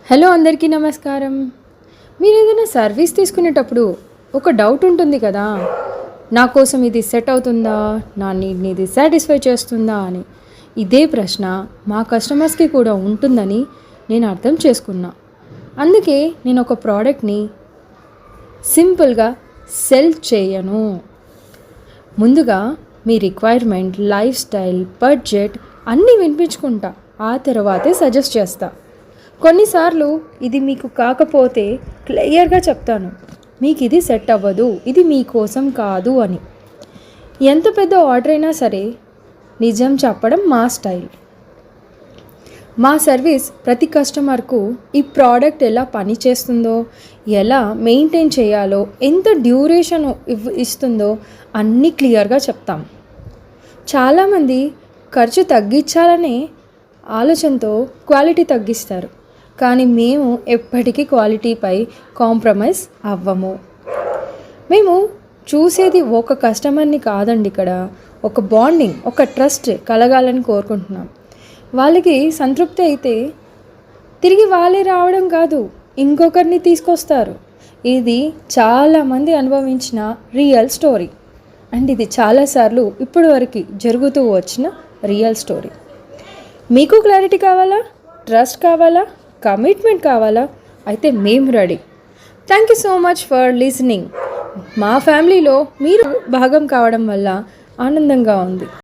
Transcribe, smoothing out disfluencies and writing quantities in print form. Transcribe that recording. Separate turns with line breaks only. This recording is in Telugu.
హలో అందరికీ నమస్కారం. మీరు ఏదైనా సర్వీస్ తీసుకునేటప్పుడు ఒక డౌట్ ఉంటుంది కదా, నా కోసం ఇది సెట్ అవుతుందా, నా నీడ్ని ఇది సాటిస్ఫై చేస్తుందా అని. ఇదే ప్రశ్న మా కస్టమర్స్కి కూడా ఉంటుందని నేను అర్థం చేసుకున్నా. అందుకే నేను ఒక ప్రోడక్ట్ని సింపుల్గా సెల్ చేయను. ముందుగా మీ రిక్వైర్మెంట్, లైఫ్ స్టైల్, బడ్జెట్ అన్నీ వినిపించుకుంటా. ఆ తర్వాతే సజెస్ట్ చేస్తా. కొన్నిసార్లు ఇది మీకు కాకపోతే క్లియర్గా చెప్తాను, మీకు ఇది సెట్ అవ్వదు, ఇది మీకోసం కాదు అని. ఎంత పెద్ద ఆర్డర్ అయినా సరే నిజం చెప్పడం మా స్టైల్. మా సర్వీస్ ప్రతి కస్టమర్కు ఈ ప్రోడక్ట్ ఎలా పనిచేస్తుందో, ఎలా మెయింటైన్ చేయాలో, ఎంత డ్యూరేషన్ ఇస్తుందో అన్నీ క్లియర్గా చెప్తాం. చాలామంది ఖర్చు తగ్గించాలనే ఆలోచనతో క్వాలిటీ తగ్గిస్తారు, కానీ మేము ఎప్పటికీ క్వాలిటీపై కాంప్రమైజ్ అవ్వము. మేము చూసేది ఒక కస్టమర్ని కాదండి, ఇక్కడ ఒక బాండింగ్, ఒక ట్రస్ట్ కలగాలని కోరుకుంటున్నాం. వాళ్ళకి సంతృప్తి అయితే తిరిగి వాళ్ళే రావడం కాదు, ఇంకొకరిని తీసుకొస్తారు. ఇది చాలామంది అనుభవించిన రియల్ స్టోరీ. అండ్ ఇది చాలాసార్లు ఇప్పటి వరకు జరుగుతూ వచ్చిన రియల్ స్టోరీ. మీకు క్లారిటీ కావాలా, ట్రస్ట్ కావాలా, కమిట్మెంట్ కావాలా? అయితే మేము ready. Thank you so much for listening. మా ఫ్యామిలీలో మీరు భాగం కావడం వల్ల ఆనందంగా ఉంది.